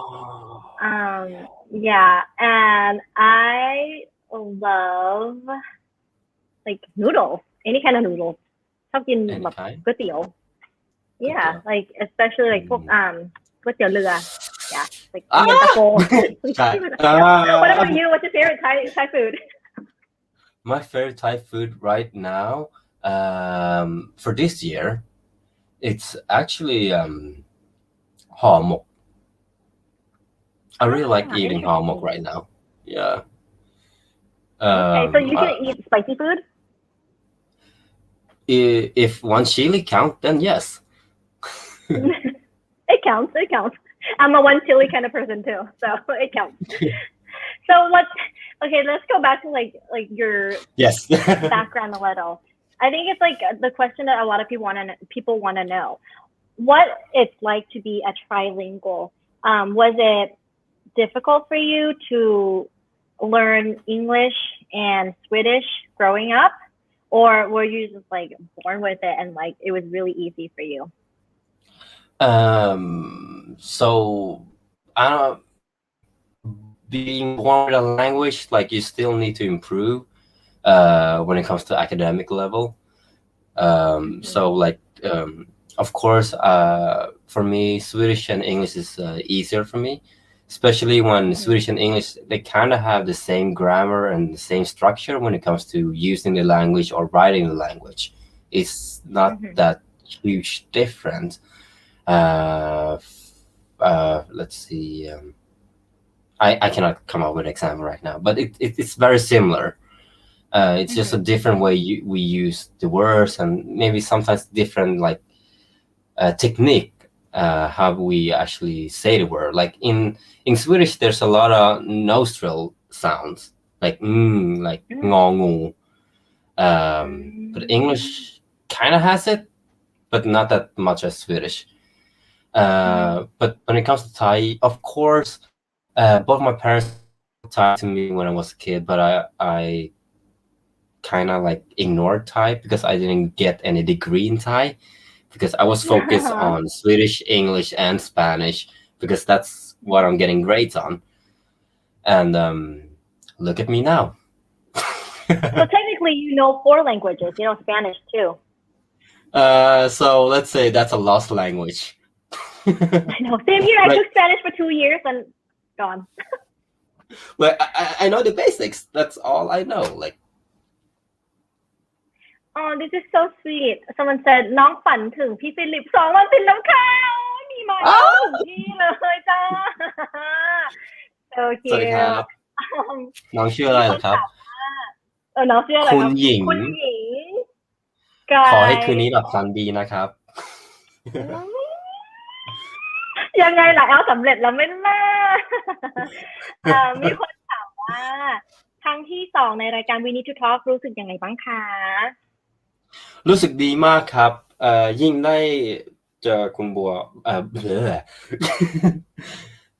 Yeah, and I love like noodles. Any kind of noodles. ชอบกินแบบก๋วยเตี๋ยว Yeah, like especially like พวกก๋วยเตี๋ยวเรือ Yeah, like เย็นตาโฟ What about you? What's your favorite Thai food? My favorite Thai food right now, for this year, it's actuallyห่อหมก. I really like eatingห่อหมกright now. Yeah. Okay, so you can eat spicy food? If one chili count, then yes. It counts. I'm a one chili kind of person too, so it counts. So let's go back to like your background a little. I think it's like the question that a lot of people want to know what it's like to be a trilingual. Was it difficult for you to learn English and Swedish growing up, or were you just like born with it and like it was really easy for you? So being born with a language, like you still need to improve when it comes to academic level. So like of course for me Swedish and English is easier for me, especially when Swedish and English they kind of have the same grammar and the same structure when it comes to using the language or writing the language. It's not that huge difference. Let's see. I cannot come up with an example right now, but it's very similar. It's just a different way we use the words and maybe sometimes different like technique how we actually say the word. Like in Swedish, there's a lot of nostril sounds like like ngongu. But English kind of has it, but not that much as Swedish. But when it comes to Thai, of course, both my parents Thai to me when I was a kid, but I kind of like ignored Thai because I didn't get any degree in Thai because I was focused on Swedish, English, and Spanish because that's what I'm getting grades on. And look at me now. So technically, you know 4 languages. You know Spanish too. So let's say that's a lost language. I know. Same here. I took Spanish for 2 years and gone. Well, I know the basics. That's all I know. Like. Oh, this is so sweet. Someone said น้องฝันถึงพี่ฟิลิป2 วันติดแล้วค่ะมีมาถึงพี่เลยจ้า So cute สวัสดีครับน้องชื่ออะไรเหรอครับน้องชื่ออะไรครับคุณหญิงขอให้คืนนี้หลับฝันดีนะครับยังไงล่ะสำเร็จแล้วไม่ล่ะมีคนถามว่าครั้งที่2ในรายการ We Need to Talk รู้สึกยังไงบ้างคะรู้สึกดีมากครับยิ่งได้เจอคุณบัว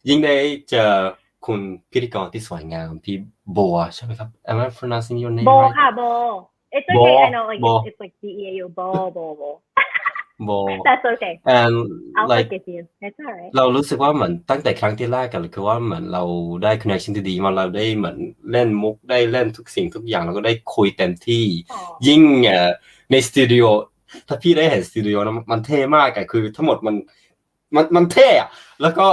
ยิ่งได้เจอคุณพิธีกรที่สวยงามพี่บัวใช่ไหมครับ Am I pronouncing your name right? ค่ะโบ It's okay I know like it's like B-E-A-U โบ That's okay and I'll like forgive you That's alright เรารู้สึกว่าเหมือนตั้งแต่ครั้งที่แรกกันคือว่าเหมือนเราได้ connection ที่ดีมาเราได้เหมือนเล่นมุกได้เล่นทุกสิ่งทุกอย่างเราก็ได้คุยเต็มที่ยิ่งในสตูดิโอถ้าพี่ได้เห็นสตูดิโอนะมันเท่มากอะคือทั้งหมดมันเท่อะแล้วก็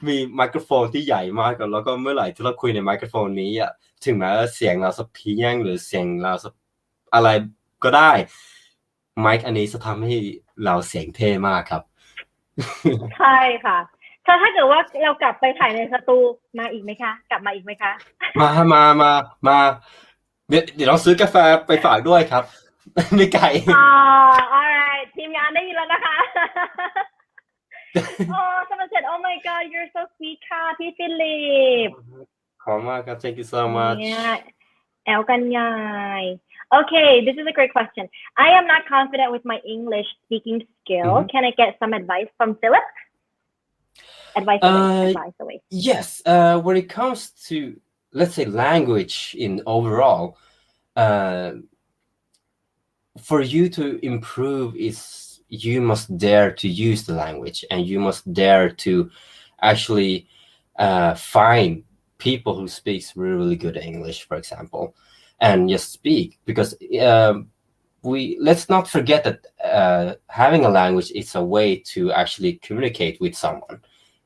มีไมโครโฟนที่ใหญ่มากกันแล้วก็เมื่อไหร่ที่เราคุยในไมโครโฟนนี้อะถึงแม้เสียงเราสักเพียงหรือเสียงเราสักอะไรก็ได้ไมค์อันนี้จะทำให้เราเสียงเท่มากครับใช่ค่ะถ้าเกิดว่าเรากลับไปถ่ายในสตูมาอีกไหมคะกลับมาอีกไหมคะมาเดี๋ยวเราซื้อกาแฟไปฝากด้วยครับไม่ไกลalright ทีมงานได้ยินแล้วนะคะ someone said oh my god you're so sweet ค่ะพี่ฟิลิปขอบมากครับ thank you so much แอลกันยาย Okay, this is a great question. I am not confident with my English speaking skill. Can I get some advice from Philip? Advice away. Yes. When it comes to, let's say, language in overall, for you to improve is you must dare to use the language and you must dare to actually find people who speaks really, really good English, for example. And just speak because let's not forget that having a language is a way to actually communicate with someone.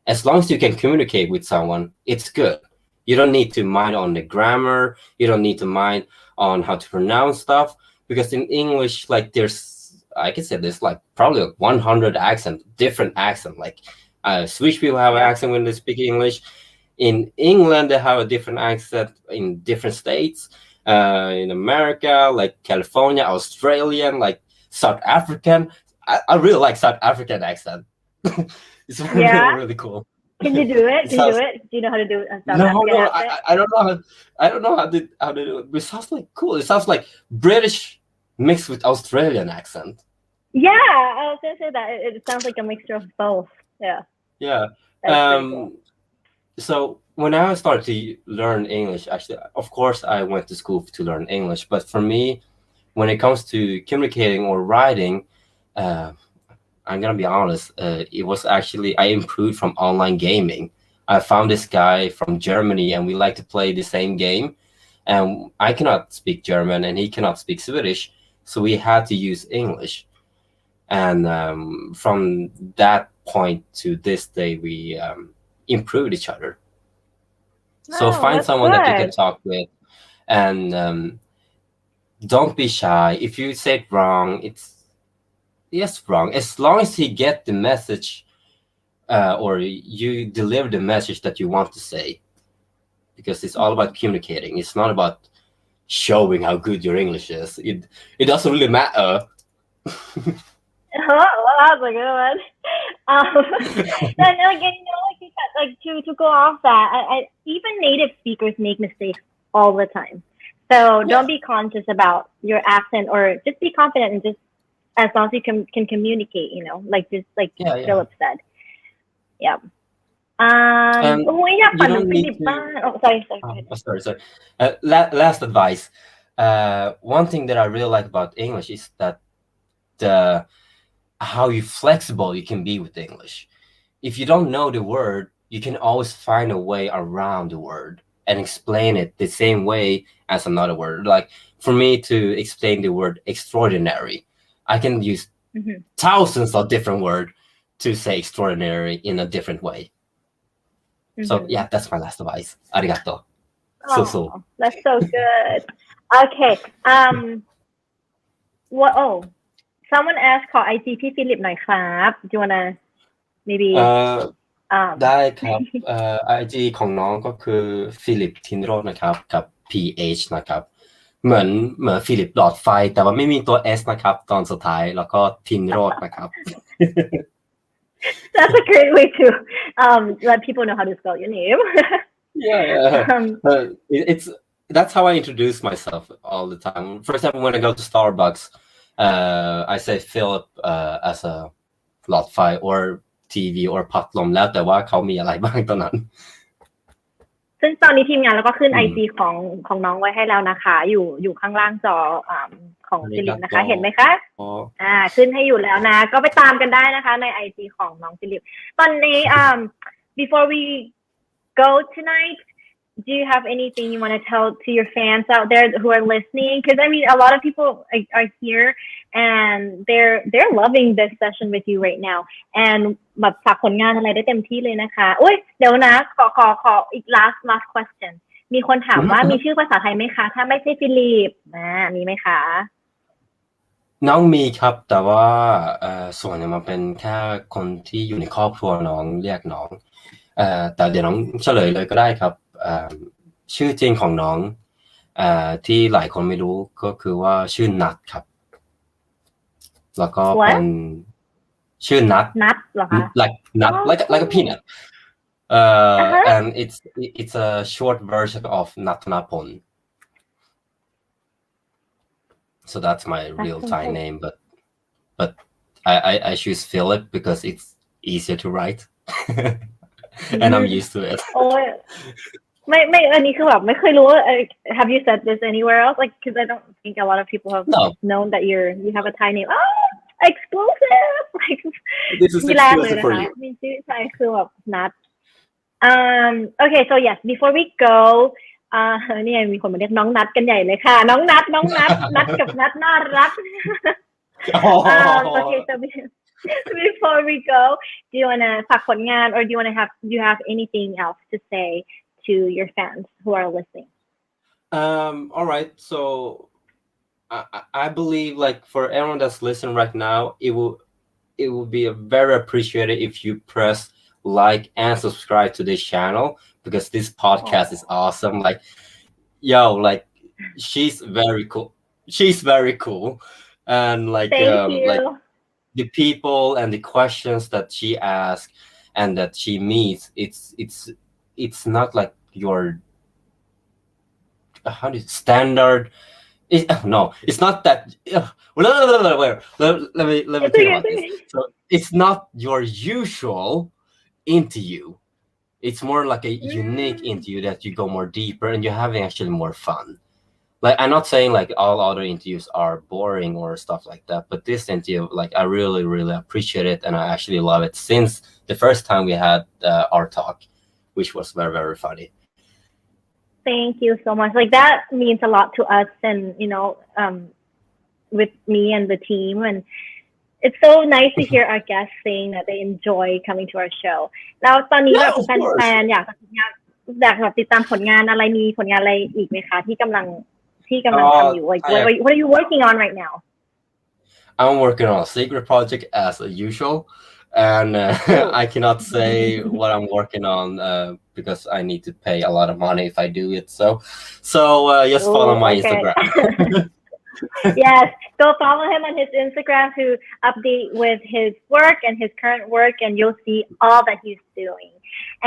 As long as you can communicate with someone, it's good. You don't need to mind on the grammar. You don't need to mind on how to pronounce stuff because in English, like I can say there's like probably 100 different accent. Like Swedish people have an accent when they speak English. In England, they have a different accent in different states. In America, like California, Australian, like South African. I really like South African accent. It's really cool. Can you do it? Do you know how to do it? No, I don't know. I don't know how to do it. But it sounds like cool. It sounds like British mixed with Australian accent. Yeah, I was gonna say that. It sounds like a mixture of both. Yeah. Yeah. Cool. So when I started to learn English, actually, of course, I went to school to learn English. But for me, when it comes to communicating or writing, I'm gonna be honest. It was actually I improved from online gaming. I found this guy from Germany, and we like to play the same game. And I cannot speak German, and he cannot speak Swedish, so we had to use English. And from that point to this day, we improved each other. So find someone that you can talk with, and don't be shy. If you say it wrong, it's wrong. As long as he get the message, or you deliver the message that you want to say, because it's all about communicating. It's not about showing how good your English is. It doesn't really matter. Well, that's a good one. To go off that, I even native speakers make mistakes all the time. So don't be conscious about your accent, or just be confident and just as long as you can communicate, like Philip said. Yeah. อยาก you ฝันถึง don't ฟิ need ลิป to บ้าง sorry sorry. Last advice. One thing that I really like about English is that how you flexible you can be with English. If you don't know the word, you can always find a way around the word and explain it the same way as another word. Like for me to explain the word extraordinary, I can use thousands of different words to say extraordinary in a different way. So yeah, that's my last advice. Arigato. So. That's so good. Okay. Someone asked ขอ IG พี่ฟิลิปหน่อยครับ Do you wanna maybe ได้ครับIG ของน้องก็คือฟิลิปทินโรจน์นะครับกับ PH นะครับเหมือนฟิลิปหลอดไฟแต่ว่าไม่มีตัว S นะครับตอนสุดท้ายแล้วก็ทินโรจน์นะครับ That's a great way to let people know how to spell your name. It's that's how I introduce myself all the time. For example, when I go to Starbucks, I say Philip as a หลอดไฟ or TV or พัดลมแล้วแต่ว่าเขามีอะไรบ้างตอนนั้นซึ่งตอนนี้ทีมงานแล้วก็ขึ้น IG ของน้องไว้ให้แล้วนะคะอยู่ข้างล่างจอของฟิลิปนะคะเห็นไหมคะขึ้นให้อยู่แล้วนะก็ไปตามกันได้นะคะใน IG ของน้องฟิลิปตอนนี้before we go tonight do you have anything you want to tell to your fans out there who are listening because I mean a lot of people are here and they're loving this session with you right now and แบบฝากผลงานอะไรได้เต็มที่เลยนะคะอุ้ยเดี๋ยวนะขออีก last question มีคนถามว่ามีชื่อภาษาไทยไหมคะถ้าไม่ใช่ฟิลิปมีไหมคะน้องมีครับแต่ว่าส่วนเนี่ยมันเป็นแค่คนที่อยู่ในครอบครัวน้องเรียกน้องแต่เดี๋ยวน้องเฉลยเลยก็ได้ครับชื่อจริงของน้องที่หลายคนไม่รู้ก็คือว่าชื่อนัทครับแล้วก็เป็นชื่อนัทเหรอคะ like nut like a peanut and it's a short version of Natanapon so that's my real Thai name but I choose Philip because it's easier to write and I'm used to it ไม่อันนี้คือแบบไม่เคยรู้ว่า have you said this anywhere else like because I don't think a lot of people have known that you have a Thai name exclusive like this is exclusive for you มีชื่อไทยคือแบบนัดokay so yes before we go นี่มีคนมาเรียกน้องนัดกันใหญ่เลยค่ะน้องนัดนัดกับนัดน่ารักokay so before we go do you want to ฝากผลงาน or do you have anything else to say to your fans who are listening all right so I believe like for everyone that's listening right now it will be very appreciated if you press like and subscribe to this channel because this podcast is awesome like like she's very cool and like like the people and the questions that she asks and that she meets it's not like your how do you standard no it's not that let me think about this so it's not your usual interview it's more like a unique interview that you go more deeper and you're having actually more fun like I'm not saying like all other interviews are boring or stuff like that but this interview like I really appreciate it and I actually love it since the first time we had our talk which was very funny thank you so much like that means a lot to us and you know with me and the team and it's so nice to hear our guests saying that they enjoy coming to our show แล้วตอนนี้แบบแฟนๆอยากแบบติดตามผลงานอะไรมีผลงานอะไรอีกไหมคะที่กำลังทำอยู่ like what are you working on right now I'm working on a secret project as usual and I cannot say what I'm working on because I need to pay a lot of money if I do it so just follow my Instagram yes go follow him on his Instagram to update with his work and his current work and you'll see all that he's doing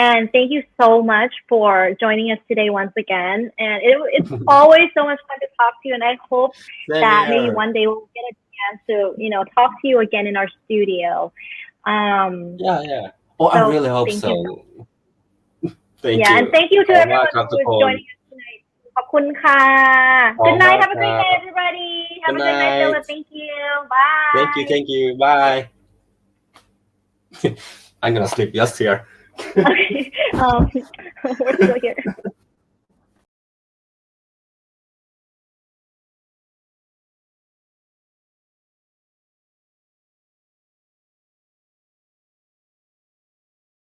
and thank you so much for joining us today once again and it's always so much fun to talk to you and I hope that maybe one day we'll get a chance to you know talk to you again in our studio yeah oh I really hope so Thank yeah, you. and thank you to everyone who is joining us tonight. ขอบคุณค่ะ Good night. Have a great day, everybody. Have a good night, Philip. Thank you. Bye. Thank you. Bye. I'm gonna sleep just here. Okay. We're still here.